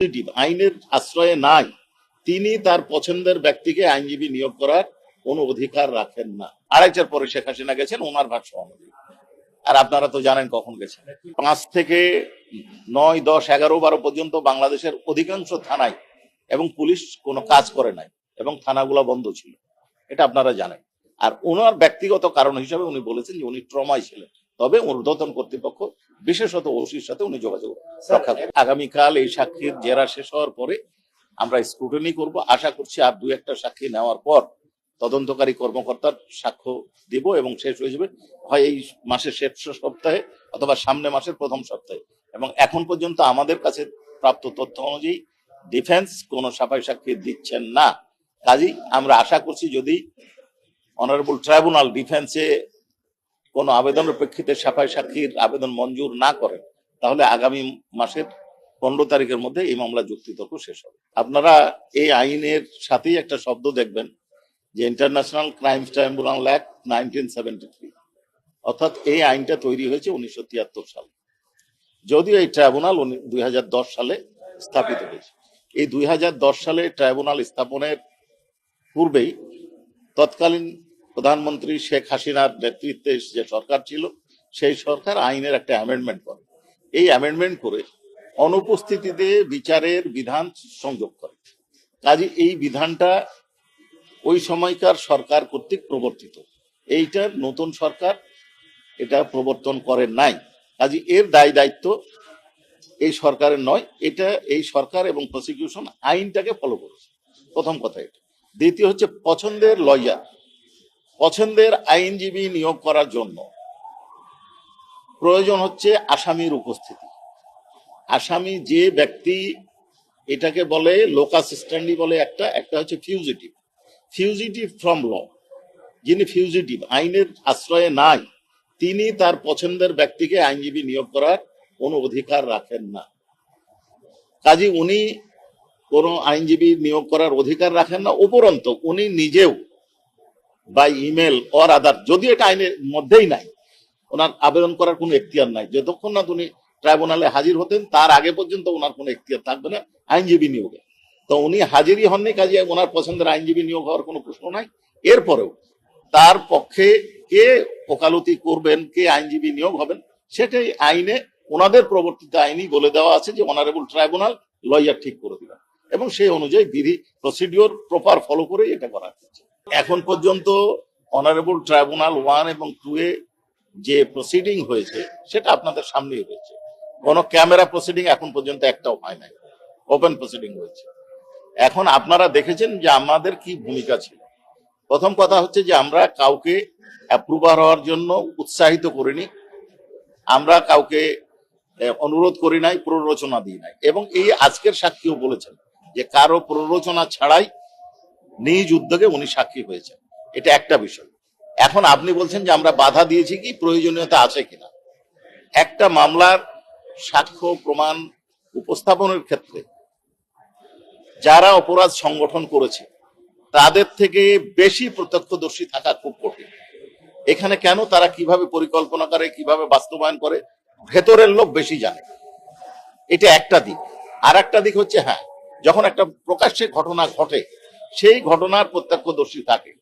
আইনের আশ্রয়ে নাই, তিনি তার পছন্দের ব্যক্তিকে আইনজীবী নিয়োগ করার কোনো অধিকার রাখেন না। আড়াইটার পরে শেখ হাসিনা গেছেন ওনার ভাষ্য অনুযায়ী। আর আপনারা তো জানেন কখন গেছেন। 5 থেকে 9, 10, 11, 12 পর্যন্ত বাংলাদেশের অধিকাংশ থানায় এবং পুলিশ কোনো কাজ করে নাই এবং থানাগুলো বন্ধ ছিল, এটা আপনারা জানেন। আর ওনার ব্যক্তিগত কারণ হিসাবে উনি বলেছেন যে উনি ট্রমায় ছিলেন, তবে ঊর্ধ্বতন কর্তৃপক্ষ বিশেষত ওসির সাথে উনি যোগাযোগ রক্ষা করেন। আগামীকাল এই সাক্ষীর জেরা শেষ হওয়ার পরে আমরা স্ক্রুটিনি করব। আশা করছি আর 2-1টা সাক্ষী নেওয়ার পর তদন্তকারী কর্মকর্তার সাক্ষ্য দিব এবং শেষ হয়ে যাবে হয় এই মাসের শেষ সপ্তাহে অথবা সামনে মাসের প্রথম সপ্তাহে। এবং এখন পর্যন্ত আমাদের কাছে প্রাপ্ত তথ্য অনুযায়ী ডিফেন্স কোনো সাফাই সাক্ষী দিচ্ছেন না। কাজেই আমরা আশা করছি যদি অনারেবল ট্রাইব্যুনাল ডিফেন্সে কোনো আবেদনের প্রেক্ষিতে সাফাই সাক্ষীর আবেদন মঞ্জুর না করেন, তাহলে আগামী মাসের 15 তারিখের মধ্যে এই মামলা যুক্তিতর্ক শেষ হবে। আপনারা এই আইনের সাথেই একটা শব্দ দেখবেন যে ইন্টারন্যাশনাল ক্রাইম ট্রাইব্যুনাল অ্যাক্ট 1973, অর্থাৎ এই আইনটা তৈরি হয়েছে 1973 সালে, যদিও এই ট্রাইব্যুনাল 2010 সালে স্থাপিত হয়েছে। এই 2010 সালে ট্রাইব্যুনাল স্থাপনের পূর্বেই তৎকালীন প্রধানমন্ত্রী শেখ হাসিনার নেতৃত্বে যে সরকার ছিল সেই সরকার আইনের একটা অ্যামেন্ডমেন্ট করে। এই অ্যামেন্ডমেন্ট করে অনুপস্থিতিতে বিচারের বিধান সংযোগ করে। কাজে এই বিধানটা ওই সময়কার সরকার কর্তৃক প্রবর্তিত, এইটার নতুন সরকার এটা প্রবর্তন করে নাই। কাজে এর দায় দায়িত্ব এই সরকারের নয়, এটা এই সরকার এবং প্রসিকিউশন আইনটাকে ফলো করেছে। প্রথম কথা এটা। দ্বিতীয় হচ্ছে পছন্দের লয়ার, পছন্দের আইনজীবী নিয়োগ করার জন্য প্রয়োজন হচ্ছে আসামির উপস্থিতি। আসামি যে ব্যক্তি, এটাকে বলে লোকাস স্ট্যান্ডি বলে একটা হচ্ছে ফিউজিটিভ ফ্রম ল। যিনি ফিউজিটিভ, আইনের আশ্রয়ে নাই, তিনি তার পছন্দের ব্যক্তিকে আইনজীবী নিয়োগ করার কোনো অধিকার রাখেন না। কাজে উনি কোনো আইনজীবী নিয়োগ করার অধিকার রাখেন না। উপরন্ত উনি নিজেও বাই ইমেল অর আদার, যদি এটা আইনের মধ্যেই নাই, ওনার আবেদন করার কোনো এখতিয়ার নাই। যতক্ষণ না উনি ট্রাইব্যুনালে হাজির হতেন তার আগে পর্যন্ত ওনার কোনো এখতিয়ার থাকবে না আইনজীবী নিয়োগে। তো উনি হাজিরই হননি, কাজে ওনার পছন্দের আইনজীবী নিয়োগ হওয়ার কোনো প্রশ্ন নাই। এরপরেও তার পক্ষে কে ওকালতি করবেন, কে আইনজীবী নিয়োগ হবেন, সেটাই আইনে, ওনাদের প্রবর্তিত আইনই বলে দেওয়া আছে যে অনারেবল ট্রাইব্যুনাল লয়ার ঠিক করে দিবেন, এবং সেই অনুযায়ী বিধি প্রসিডিওর প্রপার ফলো করে এটা করা হচ্ছে। এখন পর্যন্ত অনারেবল ট্রাইব্যুনাল 1 এবং 2 এ যে প্রসিডিং হয়েছে সেটা আপনাদের সামনেই হয়েছে। কোনো ক্যামেরা প্রসিডিং এখন পর্যন্ত একটাও হয় নাই, ওপেন প্রসিডিং হয়েছে। এখন আপনারা দেখেছেন যে আমাদের কি ভূমিকা ছিল। প্রথম কথা হচ্ছে যে আমরা কাউকে অ্যাপ্রুভার হওয়ার জন্য উৎসাহিত করিনি, আমরা কাউকে অনুরোধ করি নাই, প্ররোচনা দিই নাই। এবং এই আজকের সাক্ষীও বলেছেন যে কারো প্ররোচনা ছাড়াই নিজ উদ্যোগে উনি সাক্ষী হয়েছেন। এটা একটা বিষয়। এখন আপনি বলছেন যে আমরা বাধা দিয়েছি কি, প্রয়োজনীয়তা আছে কিনা। একটা মামলার সাক্ষ্য প্রমাণ উপস্থাপনের ক্ষেত্রে যারা অপরাধ সংগঠন করেছে তাদের থেকে বেশি প্রত্যক্ষদর্শী থাকা খুব কঠিন। এখানে কেন, তারা কিভাবে পরিকল্পনা করে, কিভাবে বাস্তবায়ন করে, ভেতরের লোক বেশি জানে। এটা একটা দিক। আর একটা দিক হচ্ছে, হ্যাঁ, যখন একটা প্রকাশ্যে ঘটনা ঘটে সেই ঘটনার প্রত্যক্ষদর্শী থাকে।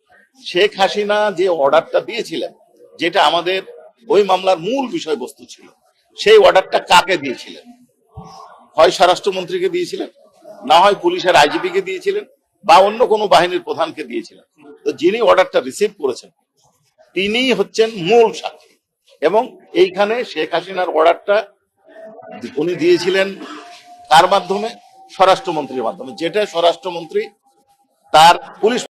শেখ হাসিনা যে অর্ডারটা দিয়েছিলেন, যেটা আমাদের ওই মামলার মূল বিষয়বস্তু ছিল, সেই অর্ডারটা কাকে দিয়েছিলেন? হয় স্বরাষ্ট্রমন্ত্রীকে দিয়েছিলেন, না হয় পুলিশের আইজিপি কে দিয়েছিলেন, বা অন্য কোনো বাহিনীর প্রধানকে দিয়েছিলেন। তো যিনি অর্ডারটা রিসিভ করেছেন তিনি হচ্ছেন মূল সাক্ষী। এবং এইখানে শেখ হাসিনার অর্ডারটা উনি দিয়েছিলেন কার মাধ্যমে? স্বরাষ্ট্রমন্ত্রীর মাধ্যমে, যেটা স্বরাষ্ট্রমন্ত্রী তার পুলিশ